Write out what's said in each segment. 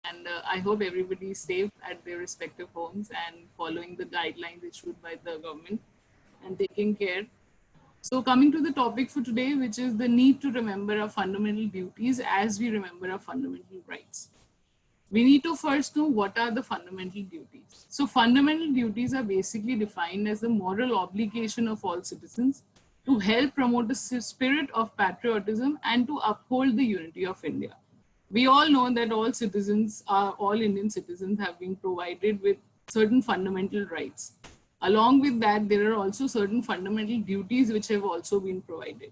And I hope everybody is safe at their respective homes and following the guidelines issued by the government and taking care. So, coming to the topic for today, which is the need to remember our fundamental duties as we remember our fundamental rights. We need to first know what are the fundamental duties. So, fundamental duties are basically defined as the moral obligation of all citizens to help promote the spirit of patriotism and to uphold the unity of India. We all know that all Indian citizens have been provided with certain fundamental rights. Along with that, there are also certain fundamental duties which have also been provided.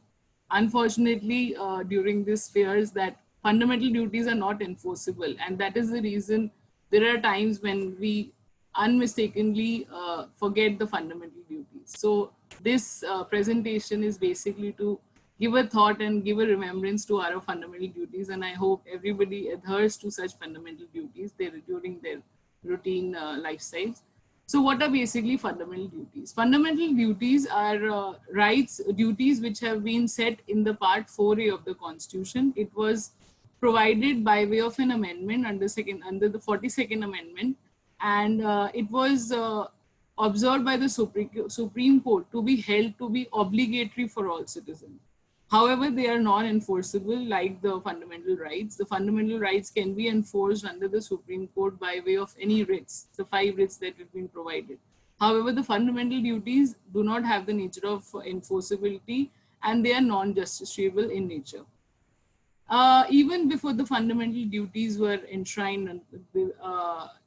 Unfortunately, during this fears that fundamental duties are not enforceable, and that is the reason there are times when we unmistakably forget the fundamental duties. So this presentation is basically to give a thought and give a remembrance to our fundamental duties, and I hope everybody adheres to such fundamental duties during their routine lifestyles. So, what are basically fundamental duties? Fundamental duties are rights, duties which have been set in the Part 4A of the Constitution. It was provided by way of an amendment under the 42nd Amendment, and it was observed by the Supreme Court to be held to be obligatory for all citizens. However, they are non-enforceable like the fundamental rights. The fundamental rights can be enforced under the Supreme Court by way of any writs, the 5 writs that have been provided. However, the fundamental duties do not have the nature of enforceability and they are non-justiciable in nature. Even before the fundamental duties were enshrined in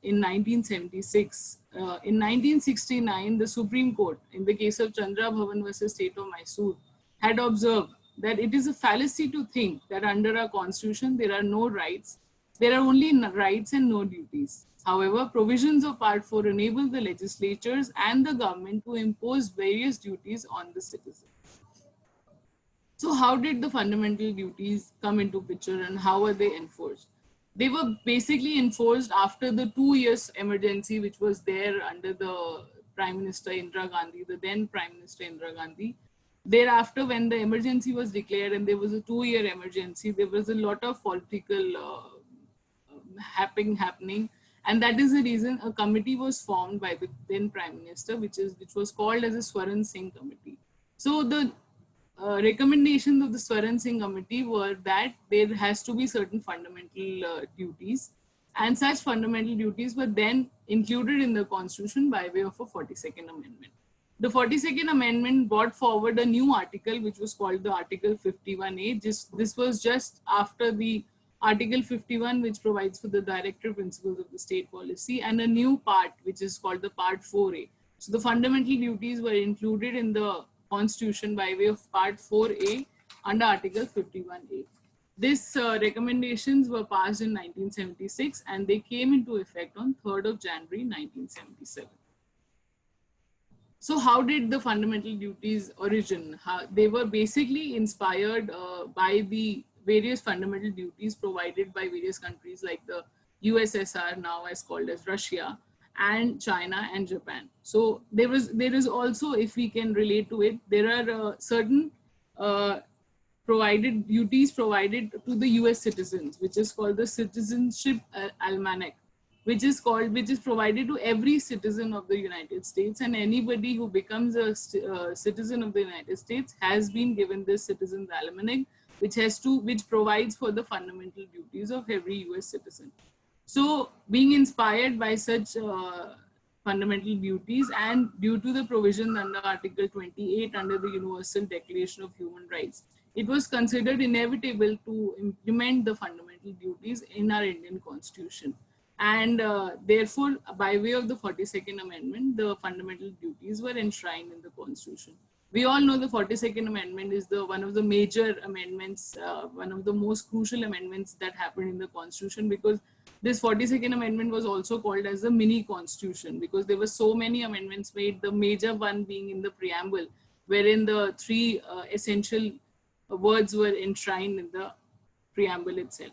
1976, in 1969, the Supreme Court, in the case of Chandra Bhavan versus State of Mysore, had observed that it is a fallacy to think that under our constitution there are no rights, there are only rights and no duties. However, provisions of Part 4 enable the legislatures and the government to impose various duties on the citizen. So how did the fundamental duties come into picture and how are they enforced? They were basically enforced after the 2 years emergency, which was there under the Prime Minister Indira Gandhi, the then Prime Minister Indira Gandhi. Thereafter, when the emergency was declared and there was a 2 year emergency, there was a lot of political happening. And that is the reason a committee was formed by the then Prime Minister, which was called as a Swaran Singh Committee. So the recommendations of the Swaran Singh Committee were that there has to be certain fundamental duties, and such fundamental duties were then included in the Constitution by way of a 42nd Amendment. The 42nd Amendment brought forward a new article which was called the Article 51A. This was just after the Article 51, which provides for the directive principles of the state policy, and a new part which is called the Part 4A. So the fundamental duties were included in the Constitution by way of Part 4A under Article 51A. These recommendations were passed in 1976 and they came into effect on 3rd of January 1977. So how did the fundamental duties origin? They were basically inspired by the various fundamental duties provided by various countries like the USSR, now as called as Russia, and China and Japan. So there is also, if we can relate to it, there are certain provided duties provided to the US citizens, which is called the Citizenship Almanac, which is provided to every citizen of the United States, and anybody who becomes a citizen of the United States has been given this Citizens Almanac, which provides for the fundamental duties of every US citizen. So being inspired by such fundamental duties and due to the provisions under Article 28 under the Universal Declaration of Human Rights, it was considered inevitable to implement the fundamental duties in our Indian Constitution. And therefore, by way of the 42nd Amendment, the fundamental duties were enshrined in the Constitution. We all know the 42nd Amendment is one of the major amendments, one of the most crucial amendments that happened in the Constitution, because this 42nd Amendment was also called as the mini Constitution because there were so many amendments made, the major one being in the preamble, wherein the three essential words were enshrined in the preamble itself.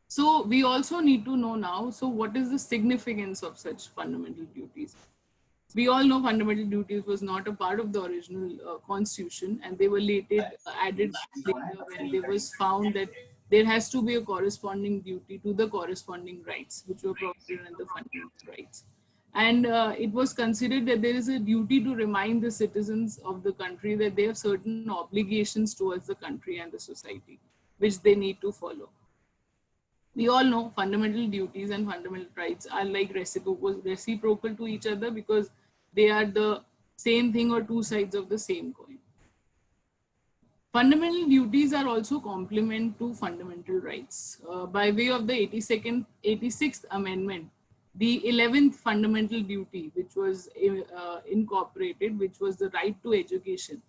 So we also need to know now, so what is the significance of such fundamental duties? We all know fundamental duties was not a part of the original constitution, and they were later added later when it was found that there has to be a corresponding duty to the corresponding rights which were provided in the fundamental rights. And it was considered that there is a duty to remind the citizens of the country that they have certain obligations towards the country and the society, which they need to follow. We all know fundamental duties and fundamental rights are like reciprocal to each other because they are the same thing or two sides of the same coin. Fundamental duties are also complement to fundamental rights. By way of the 86th Amendment, the 11th fundamental duty, which was incorporated, which was the right to education.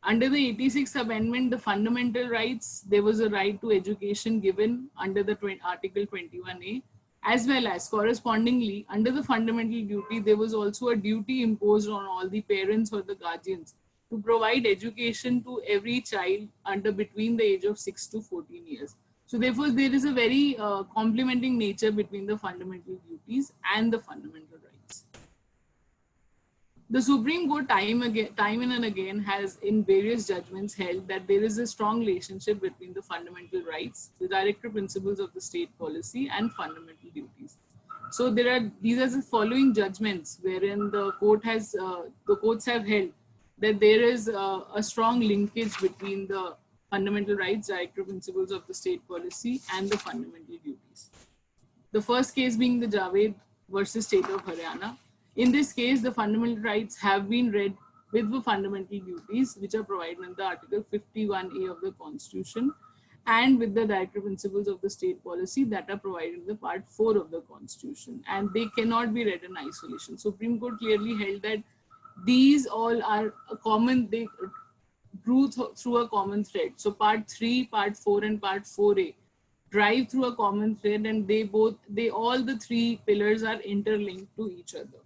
Under the 86th Amendment, the fundamental rights, there was a right to education given under the Article 21A, as well as correspondingly, under the fundamental duty, there was also a duty imposed on all the parents or the guardians to provide education to every child under between the age of 6 to 14 years. So therefore, there is a very complementing nature between the fundamental duties and the fundamental rights. The Supreme Court time and again has in various judgments held that there is a strong relationship between the fundamental rights, the directive principles of the state policy, and fundamental duties. So these are the following judgments wherein the courts have held that there is a strong linkage between the fundamental rights, directive principles of the state policy, and the fundamental duties. The first case being the Javed versus State of Haryana. In this case, the fundamental rights have been read with the fundamental duties, which are provided in the Article 51A of the Constitution, and with the directive principles of the state policy that are provided in the Part 4 of the Constitution. And they cannot be read in isolation. Supreme Court clearly held that these all are a common, they drew through a common thread. So Part 3, Part 4, and Part 4A drive through a common thread, and all the three pillars are interlinked to each other.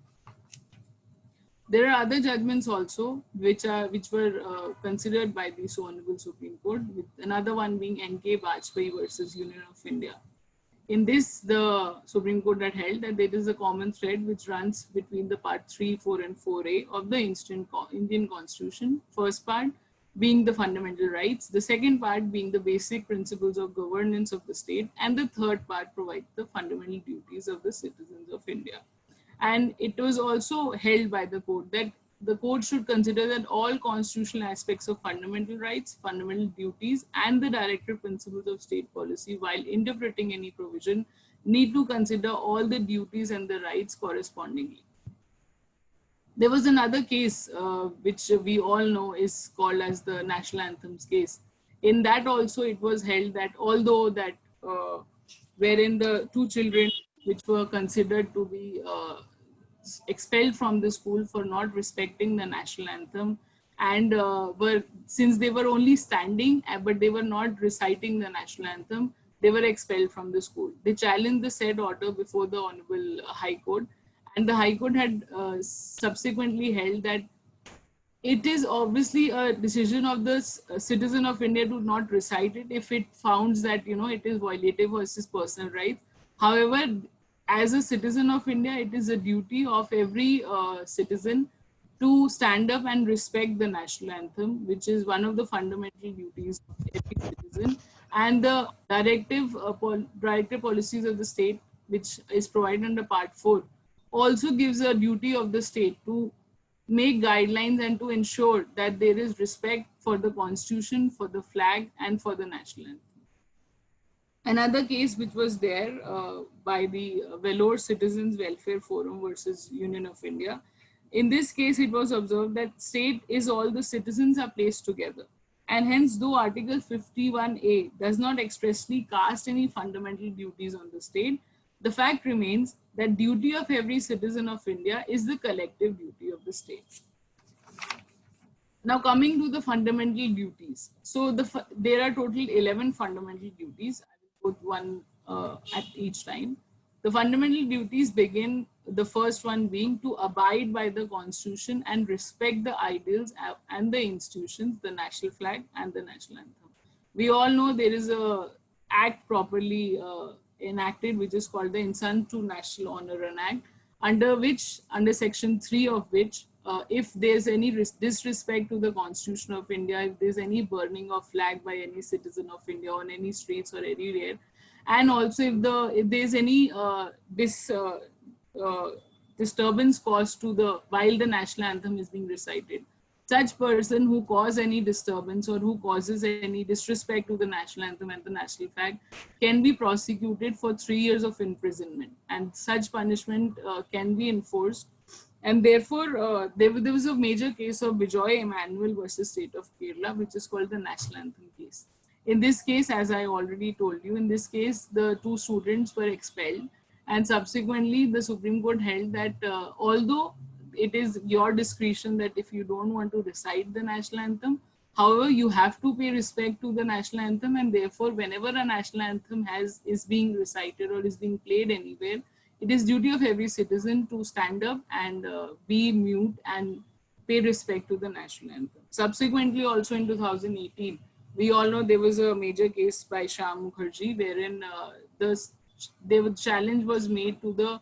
There are other judgments also which were considered by the Honorable Supreme Court, with another one being N.K. Bajpai versus Union of India. In this, the Supreme Court had held that there is a common thread which runs between the Part 3, 4, and 4A of the Indian Constitution. First part being the fundamental rights, the second part being the basic principles of governance of the state, and the third part provides the fundamental duties of the citizens of India. And it was also held by the court that the court should consider that all constitutional aspects of fundamental rights, fundamental duties, and the directive principles of state policy while interpreting any provision need to consider all the duties and the rights correspondingly. There was another case which we all know is called as the National Anthems case. In that also it was held that although that wherein the two children which were considered to be expelled from the school for not respecting the national anthem, and since they were only standing but they were not reciting the national anthem, they were expelled from the school. They challenged the said order before the Honorable High Court, and the High Court had subsequently held that it is obviously a decision of the citizen of India to not recite it if it founds that it is violative of his personal rights. However, as a citizen of India, it is a duty of every citizen to stand up and respect the national anthem, which is one of the fundamental duties of every citizen. And the directive policies of the state, which is provided under Part 4, also gives a duty of the state to make guidelines and to ensure that there is respect for the Constitution, for the flag, and for the national anthem. Another case which was there by the Vellore Citizens Welfare Forum versus Union of India. In this case, it was observed that state is all the citizens are placed together. And hence, though Article 51A does not expressly cast any fundamental duties on the state, the fact remains that duty of every citizen of India is the collective duty of the state. Now coming to the fundamental duties. So there are total 11 fundamental duties. Put one at each time. The fundamental duties begin, the first one being to abide by the Constitution and respect the ideals and the institutions, the national flag and the national anthem. We all know there is a act properly enacted which is called the Insan to National Honor Act, under section 3 of which if there's any disrespect to the Constitution of India, if there's any burning of flag by any citizen of India on any streets or anywhere, and also if there's any uh, disturbance caused to the while the national anthem is being recited, such person who cause any disturbance or who causes any disrespect to the national anthem and the national flag can be prosecuted for 3 years of imprisonment, and such punishment can be enforced. And therefore, there was a major case of Bijoy Emmanuel versus State of Kerala, which is called the national anthem case. In this case, as I already told you, in this case, the two students were expelled, and subsequently, the Supreme Court held that although it is your discretion that if you don't want to recite the national anthem, however, you have to pay respect to the national anthem, and therefore, whenever a national anthem is being recited or is being played anywhere, it is duty of every citizen to stand up and be mute and pay respect to the national anthem. Subsequently, also in 2018, we all know there was a major case by Shyam Mukherjee wherein the challenge was made to the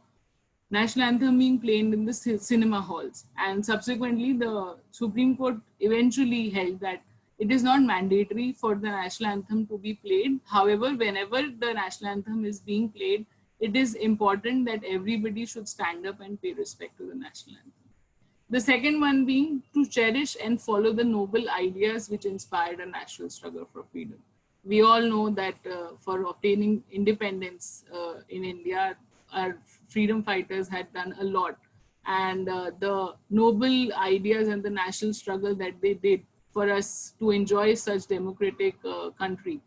national anthem being played in the cinema halls. And subsequently, the Supreme Court eventually held that it is not mandatory for the national anthem to be played. However, whenever the national anthem is being played, it is important that everybody should stand up and pay respect to the national anthem. The second one being to cherish and follow the noble ideas which inspired a national struggle for freedom. We all know that for obtaining independence in India, our freedom fighters had done a lot. And the noble ideas and the national struggle that they did for us to enjoy such democratic country,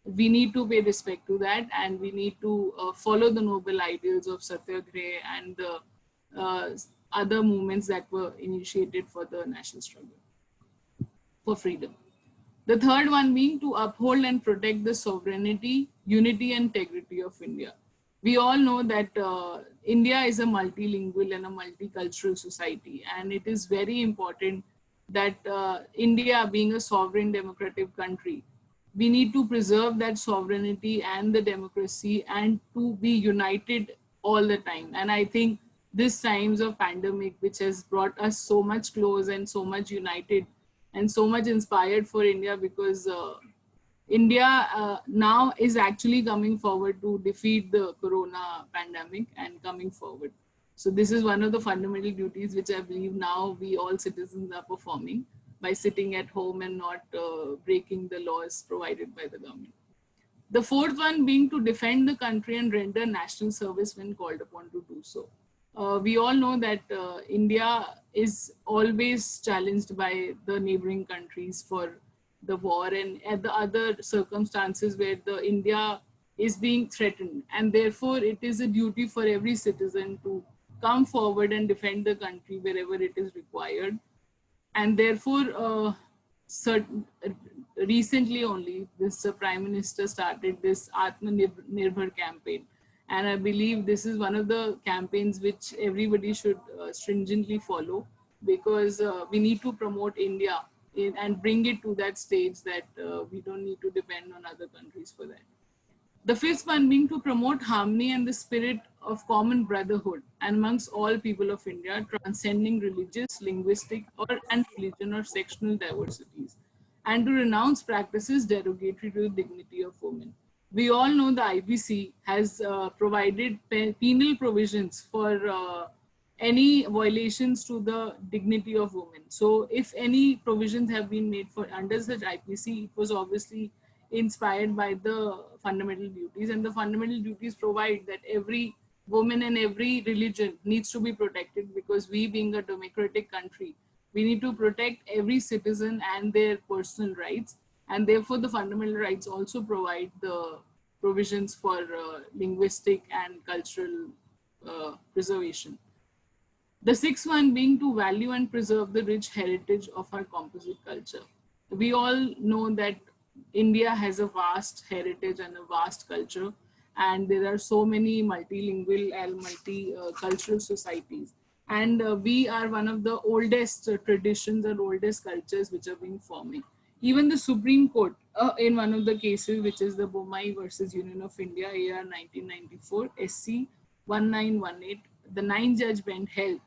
we need to pay respect to that, and we need to follow the noble ideals of Satyagraha and the other movements that were initiated for the national struggle for freedom. The third one being to uphold and protect the sovereignty, unity, and integrity of India. We all know that India is a multilingual and a multicultural society, and it is very important that India, being a sovereign democratic country, we need to preserve that sovereignty and the democracy and to be united all the time. And I think this times of pandemic, which has brought us so much close and so much united and so much inspired for India, because India now is actually coming forward to defeat the corona pandemic and coming forward. So this is one of the fundamental duties which I believe now we all citizens are performing by sitting at home and not breaking the laws provided by the government. The fourth one being to defend the country and render national service when called upon to do so. We all know that India is always challenged by the neighboring countries for the war and at the other circumstances where the India is being threatened. And therefore, it is a duty for every citizen to come forward and defend the country wherever it is required. And therefore, recently only, this Prime Minister started this Atmanirbhar campaign. And I believe this is one of the campaigns which everybody should stringently follow, because we need to promote India and bring it to that stage that we don't need to depend on other countries for that. The fifth one being to promote harmony and the spirit of common brotherhood and amongst all people of India, transcending religious, linguistic, and religion or sectional diversities, and to renounce practices derogatory to the dignity of women. We all know the IPC has provided penal provisions for any violations to the dignity of women. So if any provisions have been made for under such IPC, it was obviously inspired by the fundamental duties, and the fundamental duties provide that every woman and every religion needs to be protected, because we, being a democratic country, we need to protect every citizen and their personal rights, and therefore the fundamental rights also provide the provisions for linguistic and cultural preservation. The sixth one being to value and preserve the rich heritage of our composite culture. We all know that India has a vast heritage and a vast culture, and there are so many multilingual and multicultural societies. And we are one of the oldest traditions and oldest cultures which are being forming. Even the Supreme Court, in one of the cases, which is the Bommai versus Union of India, AR 1994, SC 1918, the 9-judge bench held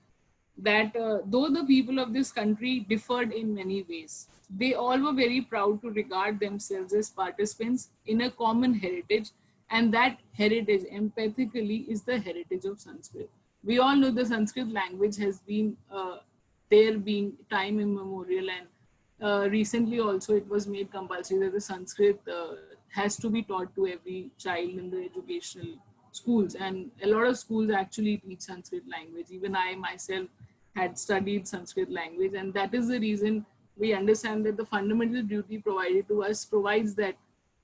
that though the people of this country differed in many ways, they all were very proud to regard themselves as participants in a common heritage, and that heritage, empathically, is the heritage of Sanskrit. We all know the Sanskrit language has been there being time immemorial, and recently also it was made compulsory that the Sanskrit has to be taught to every child in the educational schools, and a lot of schools actually teach Sanskrit language. Even I myself had studied Sanskrit language, and that is the reason we understand that the fundamental duty provided to us provides that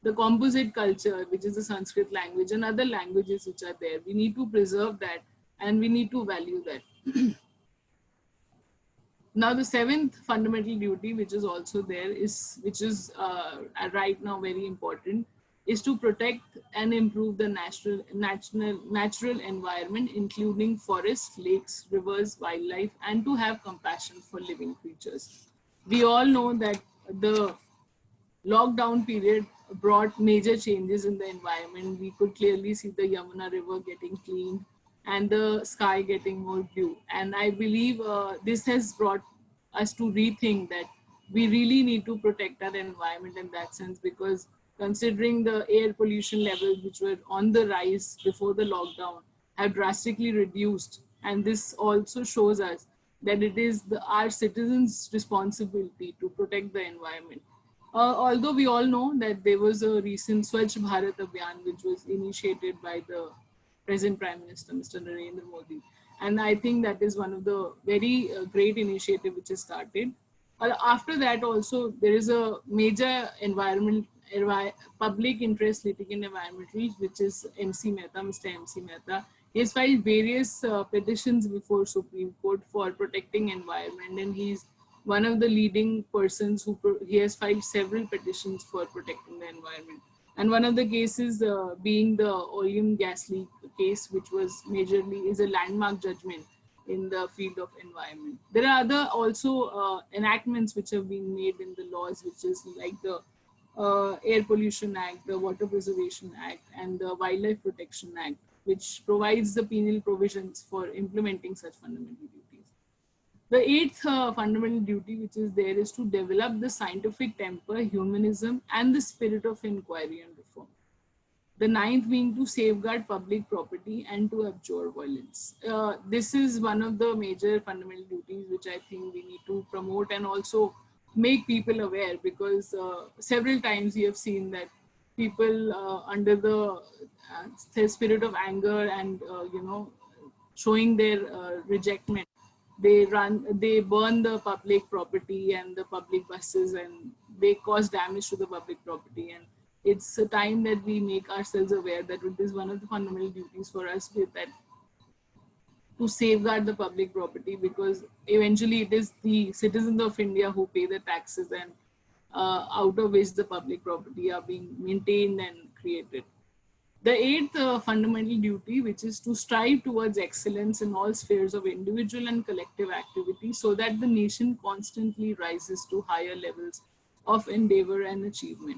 the composite culture, which is the Sanskrit language, and other languages which are there, we need to preserve that and we need to value that. Now, the seventh fundamental duty, which is also there, is which is right now very important, is to protect and improve the natural environment, including forests, lakes, rivers, wildlife, and to have compassion for living creatures. We all know that the lockdown period brought major changes in the environment. We could clearly see the Yamuna River getting cleaned and the sky getting more blue. And I believe this has brought us to rethink that we really need to protect our environment in that sense, because considering the air pollution levels which were on the rise before the lockdown have drastically reduced, and this also shows us that it is our citizens' responsibility to protect the environment. Although we all know that there was a recent Swachh Bharat Abhiyan which was initiated by the present Prime Minister, Mr. Narendra Modi. And I think that is one of the very great initiative which is started. After that also, there is a major public interest litigant environmental, which is MC Mehta, Mr. MC Mehta. He has filed various petitions before Supreme Court for protecting environment, and he's one of the leading persons he has filed several petitions for protecting the environment. And one of the cases being the Oleum gas leak case, which was majorly is a landmark judgment in the field of environment. There are other also enactments which have been made in the laws, which is like the Air Pollution Act, the Water Preservation Act, and the Wildlife Protection Act, which provides the penal provisions for implementing such fundamental duties. The eighth fundamental duty, which is there, is to develop the scientific temper, humanism, and the spirit of inquiry and reform. The ninth being to safeguard public property and to abjure violence. This is one of the major fundamental duties which I think we need to promote and also make people aware, because several times we have seen that people under the spirit of anger and showing their rejectment, they burn the public property and the public buses, and they cause damage to the public property. And it's a time that we make ourselves aware that it is one of the fundamental duties for us with that to safeguard the public property, because eventually it is the citizens of India who pay the taxes, and out of which the public property are being maintained and created. The eighth fundamental duty, which is to strive towards excellence in all spheres of individual and collective activity, so that the nation constantly rises to higher levels of endeavor and achievement.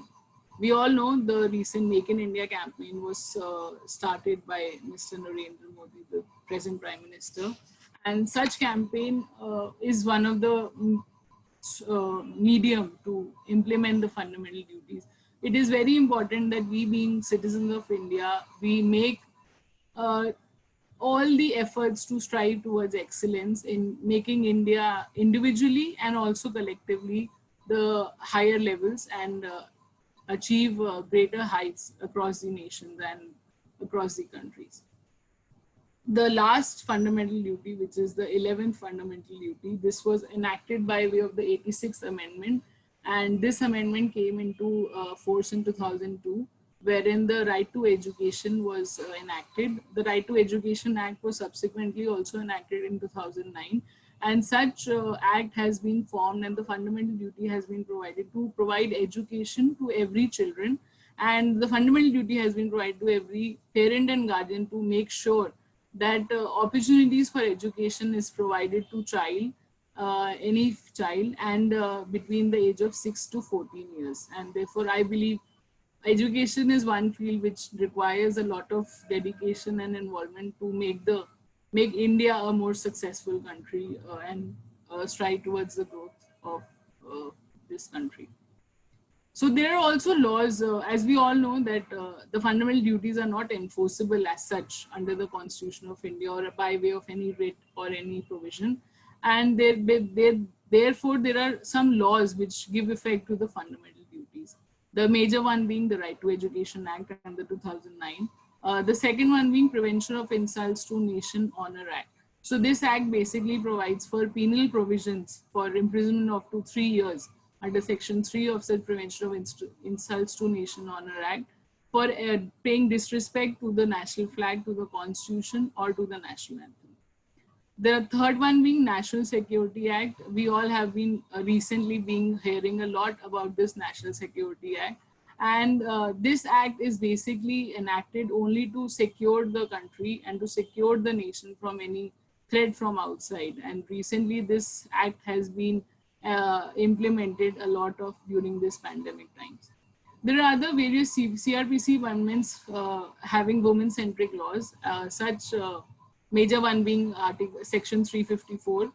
We all know the recent Make in India campaign was started by Mr. Narendra Modi, the present Prime Minister. And such campaign is one of the medium to implement the fundamental duties. It is very important that we, being citizens of India, we make uh, all the efforts to strive towards excellence in making India individually and also collectively the higher levels, and achieve greater heights across the nations and across the countries. The last fundamental duty, which is the 11th fundamental duty, this was enacted by way of the 86th Amendment. And this amendment came into force in 2002, wherein the right to education was enacted. The Right to Education Act was subsequently also enacted in 2009. And such act has been formed, and the fundamental duty has been provided to provide education to every children. And the fundamental duty has been provided to every parent and guardian to make sure that opportunities for education is provided to any child, and between the age of 6 to 14 years. And therefore, I believe education is one field which requires a lot of dedication and involvement to make the make India a more successful country and strive towards the growth of this country. So there are also laws, as we all know, that the fundamental duties are not enforceable as such under the Constitution of India or by way of any writ or any provision, and therefore there are some laws which give effect to the fundamental duties. The major one being the Right to Education Act under 2009. The second one being Prevention of Insults to Nation Honor Act. So this act basically provides for penal provisions for imprisonment of up to 3 years under Section 3 of said Prevention of Insults to Nation Honor Act for paying disrespect to the national flag, to the Constitution, or to the national anthem. The third one being National Security Act. We all have been recently been hearing a lot about this National Security Act. And this act is basically enacted only to secure the country and to secure the nation from any threat from outside. And recently this act has been implemented a lot of during this pandemic times. There are other various CRPC amendments having women-centric laws, such major one being Article Section 354.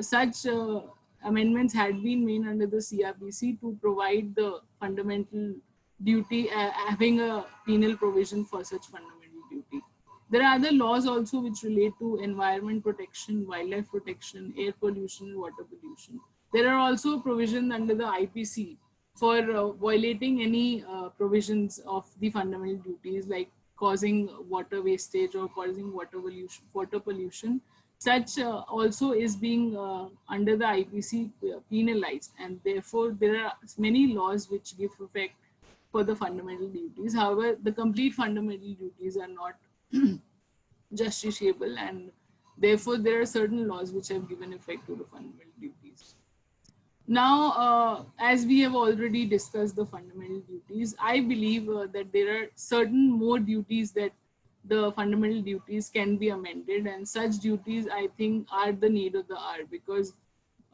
Such amendments had been made under the CRPC to provide the fundamental duty, having a penal provision for such fundamental duty. There are other laws also which relate to environment protection, wildlife protection, air pollution, water pollution. There are also provisions under the IPC for violating any provisions of the fundamental duties like causing water wastage or causing water pollution. Such also is being under the IPC penalized, and therefore there are many laws which give effect for the fundamental duties. However, the complete fundamental duties are not justiciable, and therefore there are certain laws which have given effect to the fundamental duties. Now, as we have already discussed the fundamental duties, I believe that there are certain more duties that the fundamental duties can be amended, and such duties I think are the need of the hour, because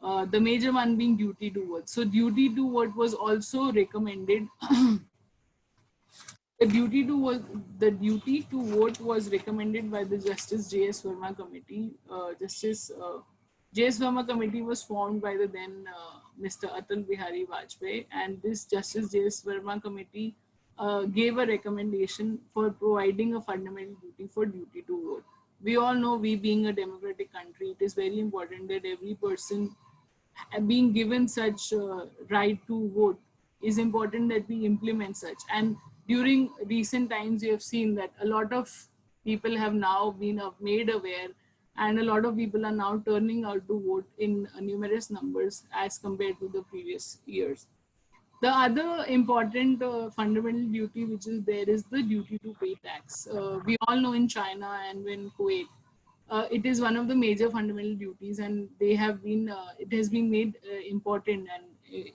the major one being duty to vote. So duty to vote was also recommended. The duty to vote was recommended by the Justice J.S. Verma Committee. Justice J.S. Verma Committee was formed by the then Mr. Atal Bihari Vajpayee, and this Justice J.S. Verma Committee gave a recommendation for providing a fundamental duty for duty to vote. We all know, we being a democratic country, it is very important that every person being given such right to vote, is important that we implement such. And during recent times, you have seen that a lot of people have now been made aware, and a lot of people are now turning out to vote in numerous numbers as compared to the previous years. The other important fundamental duty which is there is the duty to pay tax. We all know in China and in Kuwait, it is one of the major fundamental duties, and they have been it has been made important and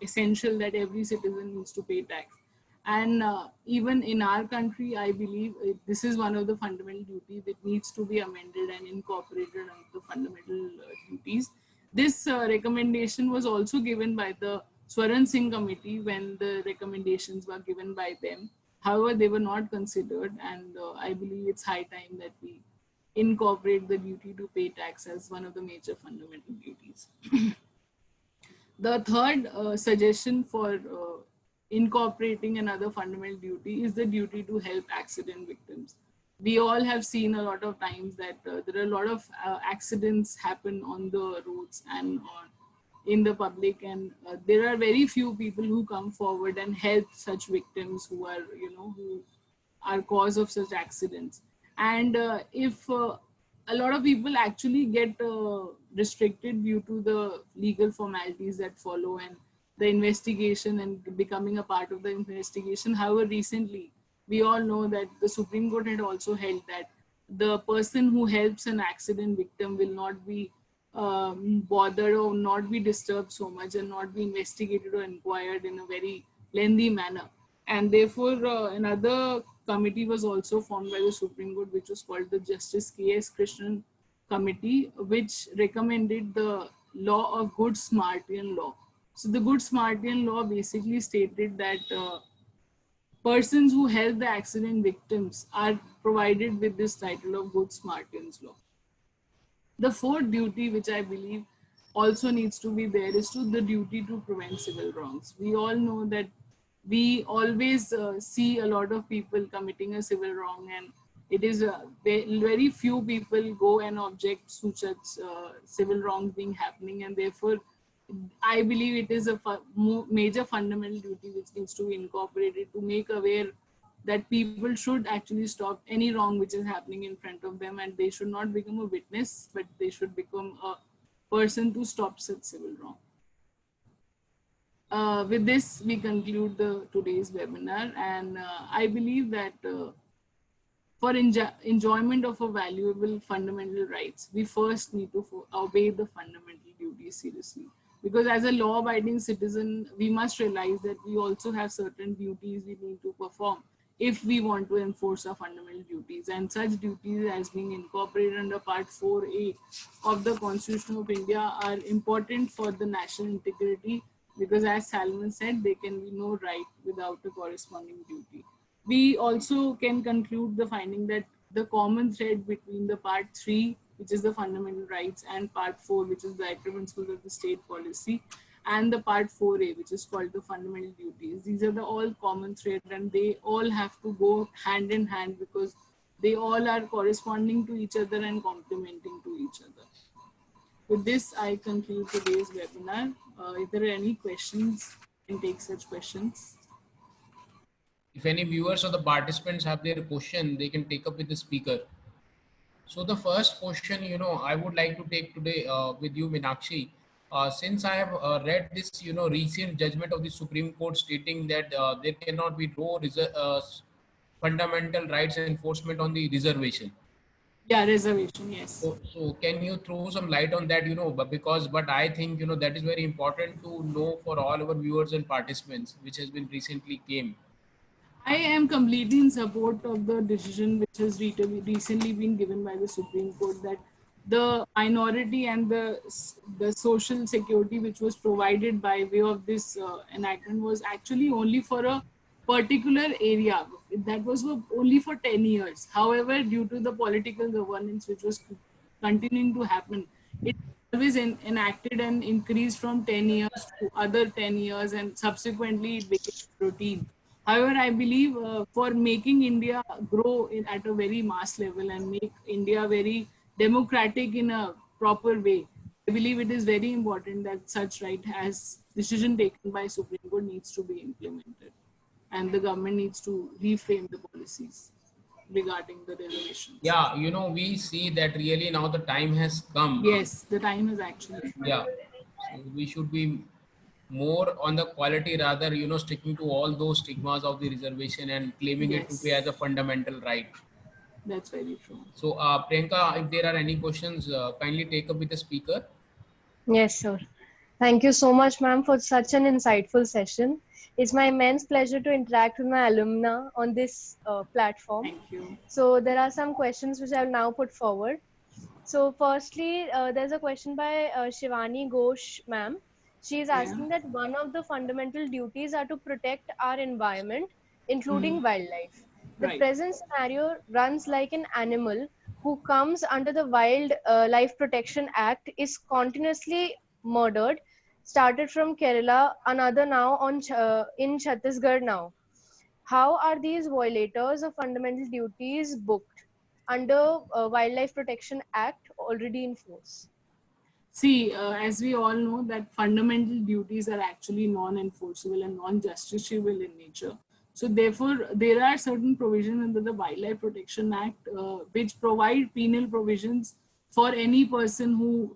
essential that every citizen needs to pay tax. And even in our country, I believe this is one of the fundamental duties that needs to be amended and incorporated under the fundamental duties. This recommendation was also given by the Swaran Singh Committee when the recommendations were given by them. However, they were not considered, and I believe it's high time that we incorporate the duty to pay tax as one of the major fundamental duties. The third suggestion for incorporating another fundamental duty is the duty to help accident victims. We all have seen a lot of times that there are a lot of accidents happen on the roads and in the public, and there are very few people who come forward and help such victims who are, who are cause of such accidents. And if a lot of people actually get restricted due to the legal formalities that follow and the investigation and becoming a part of the investigation. However, recently, we all know that the Supreme Court had also held that the person who helps an accident victim will not be bothered or not be disturbed so much and not be investigated or inquired in a very lengthy manner. And therefore, another committee was also formed by the Supreme Court, which was called the Justice K.S. Krishnan Committee, which recommended the law of Good Samaritan law. So the Good Samaritan law basically stated that persons who help the accident victims are provided with this title of Good Samaritans law. The fourth duty, which I believe also needs to be there, is to the duty to prevent civil wrongs. We all know that we always see a lot of people committing a civil wrong, and it is very few people go and object to such civil wrongs being happening, and therefore I believe it is a major fundamental duty which needs to be incorporated to make aware that people should actually stop any wrong which is happening in front of them, and they should not become a witness, but they should become a person to stop such civil wrong. With this, we conclude today's webinar, and I believe that for enjoyment of a valuable fundamental rights, we first need to obey the fundamental duties seriously. Because as a law-abiding citizen, we must realize that we also have certain duties we need to perform if we want to enforce our fundamental duties. And such duties, as being incorporated under Part 4A of the Constitution of India, are important for the national integrity, because as Salman said, there can be no right without a corresponding duty. We also can conclude the finding that the common thread between the Part 3, which is the fundamental rights, and Part 4, which is the directive principles of the state policy, and the Part 4A, which is called the fundamental duties. These are the all common thread, and they all have to go hand in hand, because they all are corresponding to each other and complementing to each other. With this, I conclude today's webinar. If there are any questions, you can take such questions. If any viewers or the participants have their question, they can take up with the speaker. So the first question, I would like to take today with you, Meenakshi. Since I have read this, recent judgment of the Supreme Court stating that there cannot be no fundamental rights enforcement on the reservation. Yeah, reservation, yes. So can you throw some light on that, but I think, that is very important to know for all our viewers and participants, which has been recently came. I am completely in support of the decision which has recently been given by the Supreme Court, that the minority and the social security which was provided by way of this enactment was actually only for a particular area. That was only for 10 years. However, due to the political governance which was continuing to happen, it always enacted and increased from 10 years to other 10 years, and subsequently it became routine. However, I believe for making India grow at a very mass level and make India very democratic in a proper way, I believe it is very important that such right as decision taken by Supreme Court needs to be implemented, and the government needs to reframe the policies regarding the reservations. Yeah, we see that really now the time has come. Yes, the time has actually. Yeah, so we should be more on the quality rather, sticking to all those stigmas of the reservation and claiming it to be as a fundamental right. That's very true. So, Priyanka, if there are any questions, kindly take up with the speaker. Yes, sir. Thank you so much, ma'am, for such an insightful session. It's my immense pleasure to interact with my alumna on this platform. Thank you. So there are some questions which I'll now put forward. So firstly, there's a question by Shivani Ghosh, ma'am. She is asking that one of the fundamental duties are to protect our environment, including wildlife. The present scenario runs like an animal who comes under the Wild Life Protection Act is continuously murdered, started from Kerala, another now in Chhattisgarh now. How are these violators of fundamental duties booked under Wildlife Protection Act already in force? See, as we all know, that fundamental duties are actually non-enforceable and non-justiciable in nature. So therefore, there are certain provisions under the Wildlife Protection Act which provide penal provisions for any person who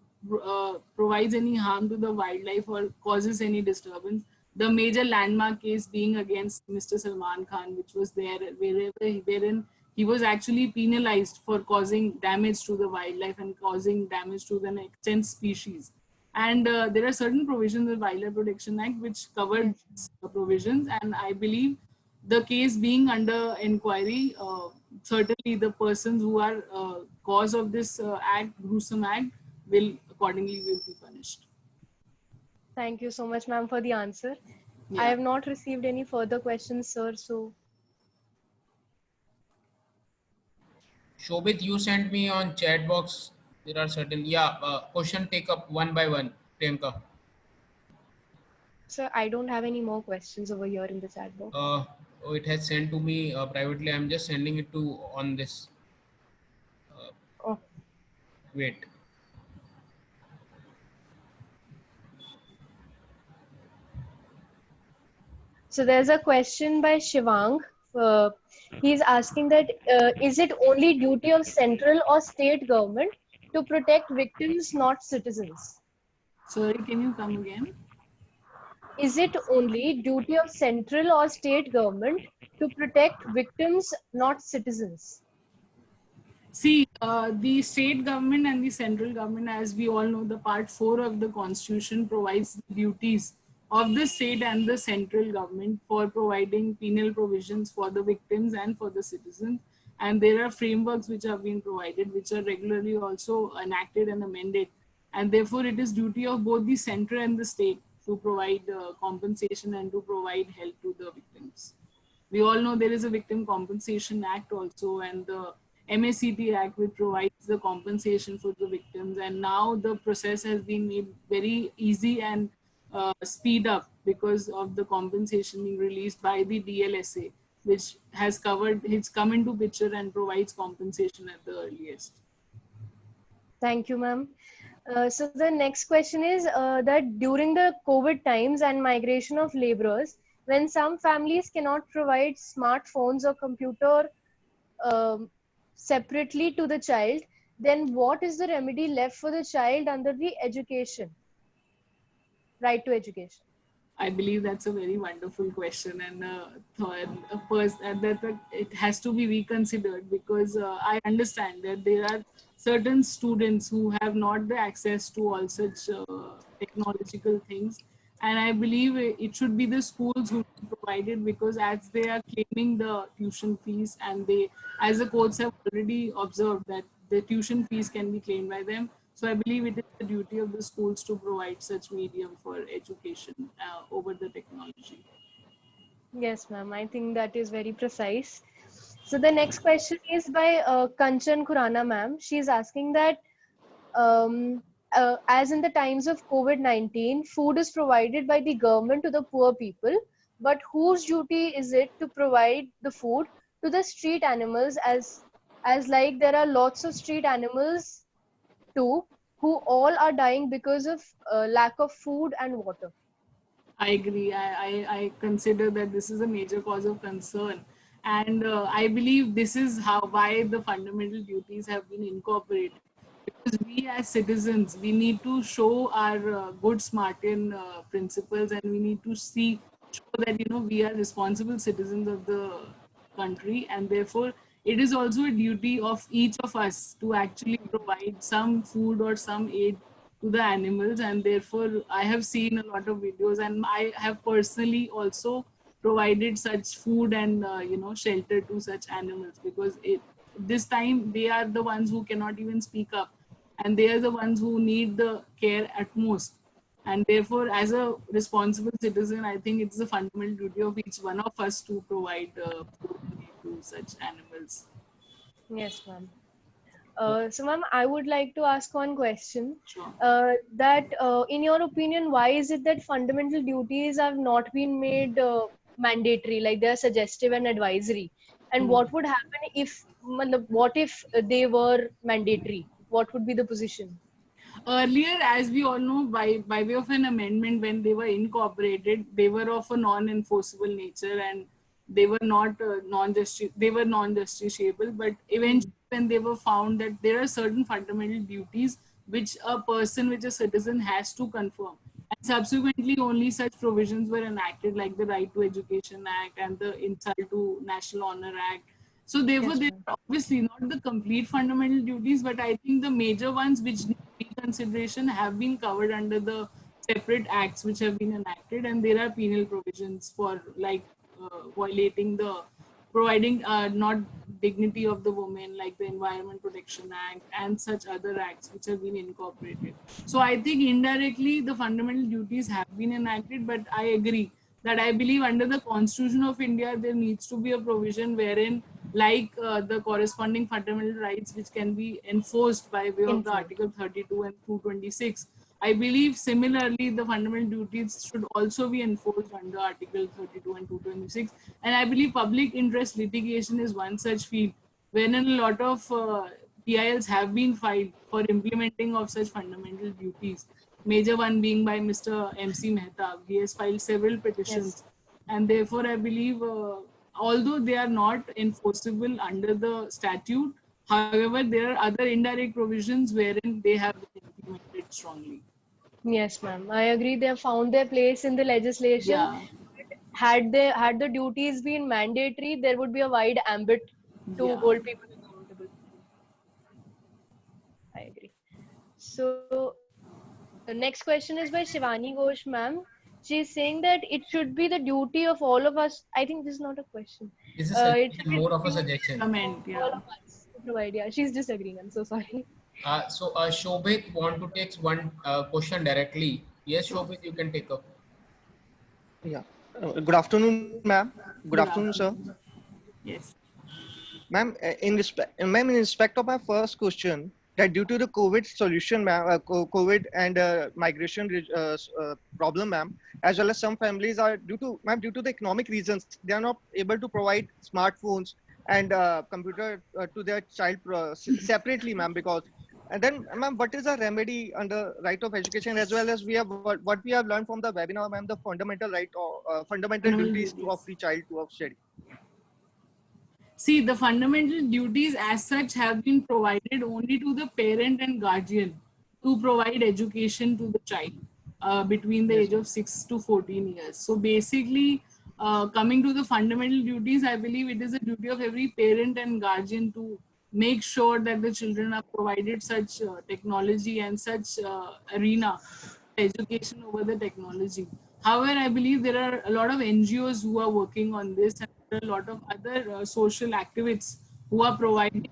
provides any harm to the wildlife or causes any disturbance. The major landmark case being against Mr. Salman Khan, which was there, wherein he was actually penalized for causing damage to the wildlife and causing damage to the extant species. And there are certain provisions of the Wildlife Protection Act which cover these provisions, and I believe the case being under inquiry, certainly the persons who are cause of this gruesome act, will accordingly be punished. Thank you so much, ma'am, for the answer. I have not received any further questions, sir. So Shobit, you sent me on chat box. There are certain, yeah, question take up one by one, Priyanka. So I don't have any more questions over here in the chat box. Oh, it has sent to me privately. I'm just sending it to on this. Uh, Oh. Wait. So there's a question by Shivang. Uh, he's asking that is it only duty of central or state government to protect victims, not citizens? Sorry, can you come again? Is it only duty of central or state government to protect victims, not citizens? See, the state government and the central government, as we all know, the part 4 of the constitution provides the duties of the state and the central government for providing penal provisions for the victims and for the citizens. And there are frameworks which have been provided, which are regularly also enacted and amended. And therefore, it is duty of both the center and the state to provide compensation and to provide help to the victims. We all know there is a Victim Compensation Act also, and the MACT Act, which provides the compensation for the victims. And now the process has been made very easy and speed up because of the compensation being released by the DLSA, which has covered, it's come into picture and provides compensation at the earliest. Thank you, ma'am. So the next question is that during the COVID times and migration of laborers, when some families cannot provide smartphones or computer um, separately to the child, then what is the remedy left for the child under the education, right to education? I believe that's a very wonderful question, and that it has to be reconsidered because I understand that there are certain students who have not the access to all such technological things, and I believe it should be the schools who provide it because as they are claiming the tuition fees, and they, as the courts have already observed that the tuition fees can be claimed by them. So I believe it is the duty of the schools to provide such medium for education over the technology. Yes, ma'am. I think that is very precise. So the next question is by Kanchan Khurana, ma'am. She's asking that as in the times of COVID-19, food is provided by the government to the poor people, but whose duty is it to provide the food to the street animals as like there are lots of street animals too who all are dying because of lack of food and water. I agree. I consider that this is a major cause of concern. And I believe this is how why the fundamental duties have been incorporated. Because we as citizens, we need to show our good Smartian principles, and we need to show that we are responsible citizens of the country, and therefore it is also a duty of each of us to actually provide some food or some aid to the animals. And therefore I have seen a lot of videos, and I have personally also provided such food and shelter to such animals, because this time they are the ones who cannot even speak up, and they are the ones who need the care at most. And therefore, as a responsible citizen, I think it's the fundamental duty of each one of us to provide food and aid to such animals. Yes, ma'am. So, ma'am, I would like to ask one question. Sure. In your opinion, why is it that fundamental duties have not been made mandatory, like they are suggestive and advisory? And what would happen what if they were mandatory? What would be the position? Earlier, as we all know, by way of an amendment, when they were incorporated, they were of a non-enforceable nature, and they were not non-justiciable. But eventually, when they were found that there are certain fundamental duties which a citizen has to conform, and subsequently only such provisions were enacted, like the Right to Education Act and the Insult to National Honor Act. So therefore, Yes, they ma'am. are obviously not the complete fundamental duties, but I think the major ones which need reconsideration have been covered under the separate acts which have been enacted, and there are penal provisions for like violating the providing not dignity of the woman, like the Environment Protection Act and such other acts which have been incorporated. So I think indirectly the fundamental duties have been enacted, but I agree that I believe under the Constitution of India there needs to be a provision wherein like the corresponding fundamental rights which can be enforced by way of the Enforced. Article 32 and 226. I believe similarly the fundamental duties should also be enforced under Article 32 and 226. And I believe public interest litigation is one such field wherein a lot of PILs have been filed for implementing of such fundamental duties. Major one being by Mr. MC Mehta. He has filed several petitions. And therefore, I believe, although they are not enforceable under the statute, however, there are other indirect provisions wherein they have been implemented strongly. Yes, ma'am. I agree. They have found their place in the legislation. Yeah. Had the duties been mandatory, there would be a wide ambit to Yeah. hold people accountable. I agree. So the next question is by Shivani Ghosh, ma'am. She's saying that it should be the duty of all of us. I think this is not a question. This is It should be more the of a duty suggestion. Comment, of yeah. all of us to provide. Yeah, she's disagreeing. I'm so sorry. So Shobhit want to take one question directly. Yes, Shobhit, you can take up. Yeah. Good afternoon, ma'am. Good afternoon, sir. Yes. Ma'am, in respect of my first question, that due to the COVID solution, ma'am, COVID and migration problem, ma'am, as well as some families are due to the economic reasons, they are not able to provide smartphones and computer to their child separately, ma'am, because. And then, ma'am, what is the remedy under right of education, as well as we have what we have learned from the webinar, ma'am, the fundamental right or fundamental duties of the child to study. See, the fundamental duties as such have been provided only to the parent and guardian to provide education to the child between the age of 6 to 14 years. So basically, coming to the fundamental duties, I believe it is a duty of every parent and guardian to make sure that the children are provided such technology and such arena education over the technology. However, I believe there are a lot of NGOs who are working on this, and there are a lot of other social activists who are providing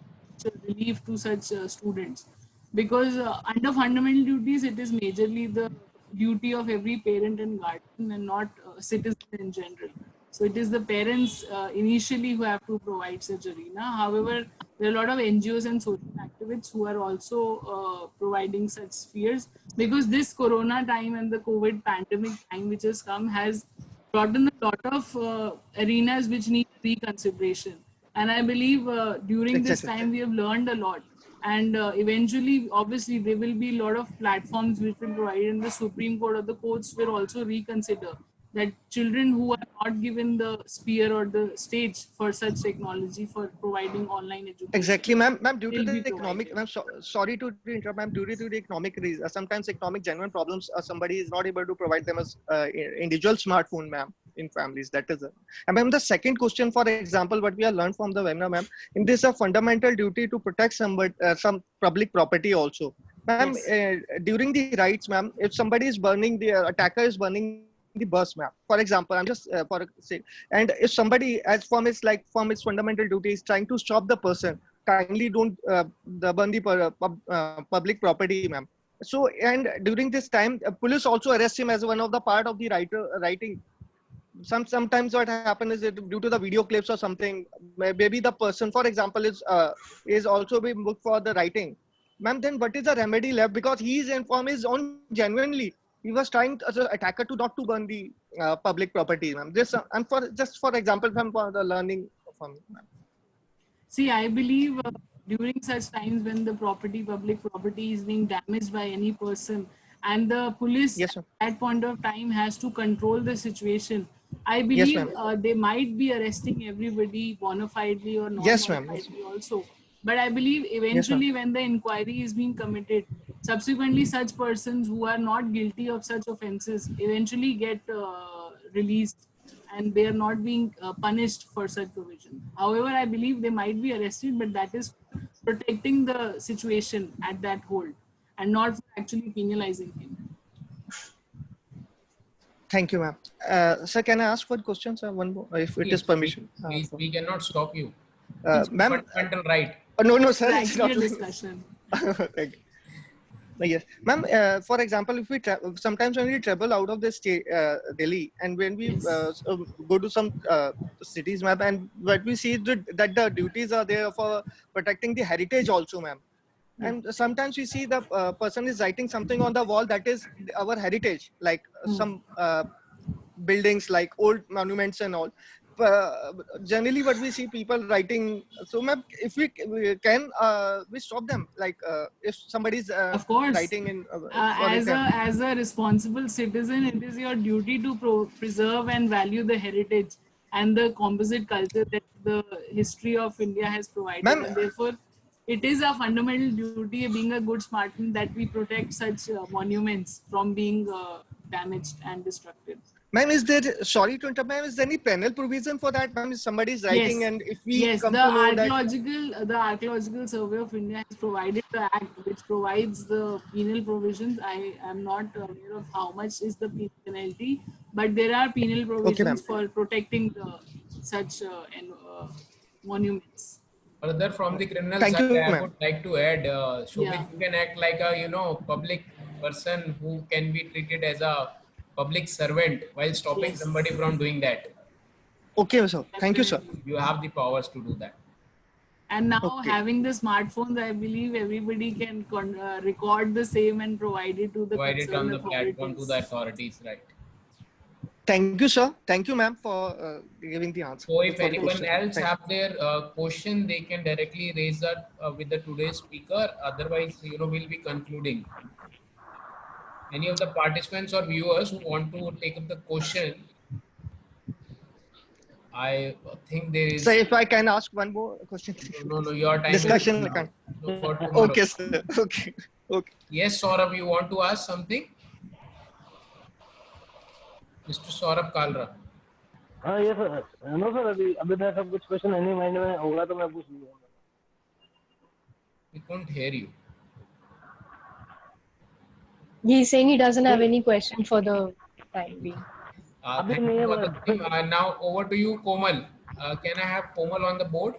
relief to such students. Because under fundamental duties, it is majorly the duty of every parent and guardian and not citizen in general. So it is the parents initially who have to provide such arena. However, there are a lot of NGOs and social activists who are also providing such spheres, because this Corona time and the COVID pandemic time which has come has brought in a lot of arenas which need reconsideration. And I believe during this time we have learned a lot. And eventually, obviously, there will be a lot of platforms which will provide, and the Supreme Court or the courts will also reconsider that children who are not given the sphere or the stage for such technology for providing online education. Exactly, ma'am. Ma'am, due to will the be economic, provided. ma'am, sorry to interrupt, ma'am. Due to the economic reasons, sometimes economic genuine problems, somebody is not able to provide them as individual smartphone, ma'am, in families. That is it. And ma'am, the second question, for example, what we have learned from the webinar, ma'am, in this a fundamental duty to protect some public property also. Ma'am, Yes. during the rights, ma'am, if somebody is burning, the attacker is burning the bus, ma'am. For example, I'm just for say, and if somebody, as from its fundamental duty, is trying to stop the person, kindly don't burn the public property, ma'am. So, and during this time, police also arrest him as one of the part of the writing. Sometimes what happens is that due to the video clips or something, maybe the person, for example, is also being booked for the writing, ma'am. Then what is the remedy left? Because he is informed his own genuinely. He was trying as an attacker to not to burn the public property, ma'am. This and for just for example, from the learning from ma'am. See, I believe during such times when the public property is being damaged by any person, and the police Yes, at that point of time has to control the situation, I Yes, believe ma'am. they might be arresting everybody bona fidely or non Yes, bona ma'am. Yes, fidely also. But I believe yes, ma'am. eventually when the inquiry is being committed, subsequently such persons who are not guilty of such offenses eventually get released, and they are not being punished for such provision. However, I believe they might be arrested, but that is protecting the situation at that hold and not for actually penalizing him. Thank you, ma'am. Sir, can I ask one question, sir? One more, if it is Please, permission. please, we cannot stop you. Ma'am. Fundamental right. No, sir, it's Actually not. a discussion. Thank you. Yes, ma'am. For example, if we sometimes when we travel out of the state, Delhi, and when we Yes. go to some cities, ma'am, and what we see that the duties are there for protecting the heritage also, ma'am. Yeah. And sometimes we see the person is writing something on the wall that is our heritage, like some buildings, like old monuments and all. Generally, what we see people writing. So, ma'am, if we can, we stop them. Like if somebody's Of course. writing in for example. As a responsible citizen, it is your duty to preserve and value the heritage and the composite culture that the history of India has provided. Ma'am, And therefore, it is a fundamental duty, being a good Spartan, that we protect such monuments from being damaged and destructed. ma'am, is there, sorry to interrupt, ma'am, is there any penal provision for that, ma'am? If somebody is writing Yes. and if we Yes, come the to know that. Archaeological Survey of India has provided the act which provides the penal provisions. I am not aware of how much is the penalty, but there are penal Okay, ma'am. provisions for protecting such monuments. Further, from the criminal Thank side, you, I ma'am. would like to add, Shobhit, Yeah. you can act like a public person who can be treated as a public servant while stopping Yes. somebody from doing that. Okay, sir. Thank you, sir. Definitely. You have the powers to do that. And now Okay. having the smartphones, I believe everybody can record the same and provide it to the Provide it on concerned the platform to authorities. the authorities, right? Thank you, sir. Thank you, ma'am, for giving the answer. So if for the anyone question. else Thank have their question, they can directly raise that with the today's speaker. Otherwise, we'll be concluding. Any of the participants or viewers who want to take up the question, I think there you. So is if I can ask one more question. no. Your time Discussion. is now. So for tomorrow. Okay, sir. Okay. Okay. Yes, Saurabh, you want to ask something? Mr. Saurabh Kalra. हाँ ये sir no sir अभी तक सब कुछ question नहीं mind में होगा तो मैं पूछ लूंगा We couldn't hear you. He's saying he doesn't have any question for the time being. Thank you for the thing. Now over to you, Komal. Can I have Komal on the board?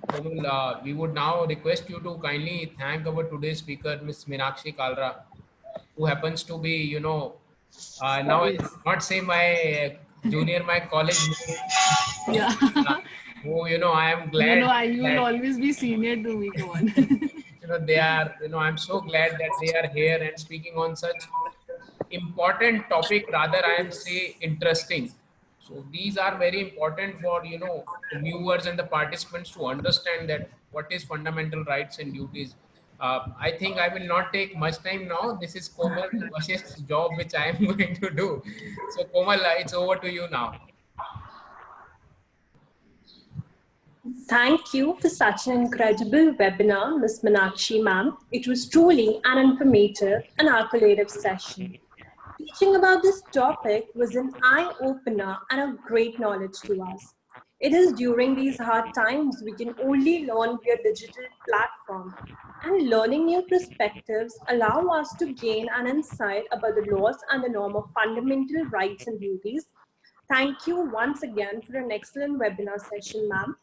Komal, we would now request you to kindly thank our today's speaker, Ms. Meenakshi Kalra, who happens to be, now I not say my junior, my college mate. Yeah. Who, I am glad. You will always be senior to me, come on. They are, I'm so glad that they are here and speaking on such important topic, rather I am say interesting. So these are very important for, the viewers and the participants to understand that what is fundamental rights and duties. I think I will not take much time now. This is Komal Vashish's job, which I am going to do. So Komal, it's over to you now. Thank you for such an incredible webinar, Ms. Meenakshi ma'am. It was truly an informative and articulative session. Teaching about this topic was an eye-opener and a great knowledge to us. It is during these hard times we can only learn via digital platform, and learning new perspectives allow us to gain an insight about the laws and the norm of fundamental rights and duties. Thank you once again for an excellent webinar session, ma'am.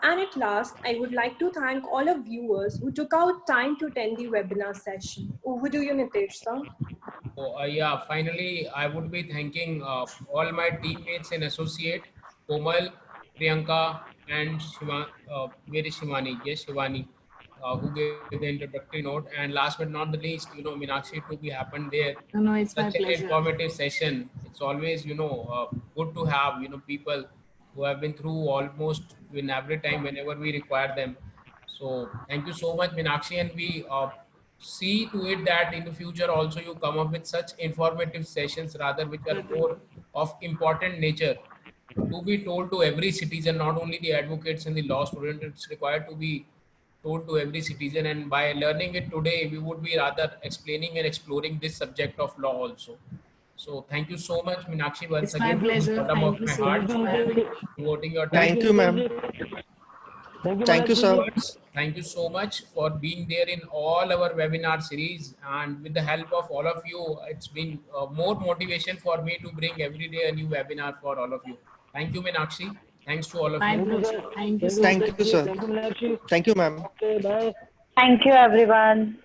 And at last, I would like to thank all of viewers who took out time to attend the webinar session. Over to you, Nitesh sir. So, yeah, finally, I would be thanking all my teammates and associate, Komal, Priyanka, and Shivani, yes, Shivani, who gave the introductory note. And last but not the least, Meenakshi to be happened there. No, it's my Such an pleasure. informative session. It's always, good to have, people who have been through almost in every time whenever we require them. So thank you so much, Meenakshi, and we see to it that in the future also you come up with such informative sessions, rather which are more of important nature to be told to every citizen, not only the advocates and the law students. It's required to be told to every citizen, and by learning it today, we would be rather explaining and exploring this subject of law also. So thank you so much, Meenakshi, once It's my again. pleasure. Bottom Thank of you my so heart, much for having me. devoting your time. Thank you, ma'am. Thank you, sir. Thank you so much for being there in all our webinar series, and with the help of all of you, it's been more motivation for me to bring every day a new webinar for all of you. Thank you, Meenakshi. Thanks to all of My you. pleasure. Thank you so Thank much. you, sir. Thank you, Meenakshi. Thank you, ma'am. Okay, bye. Thank you, everyone.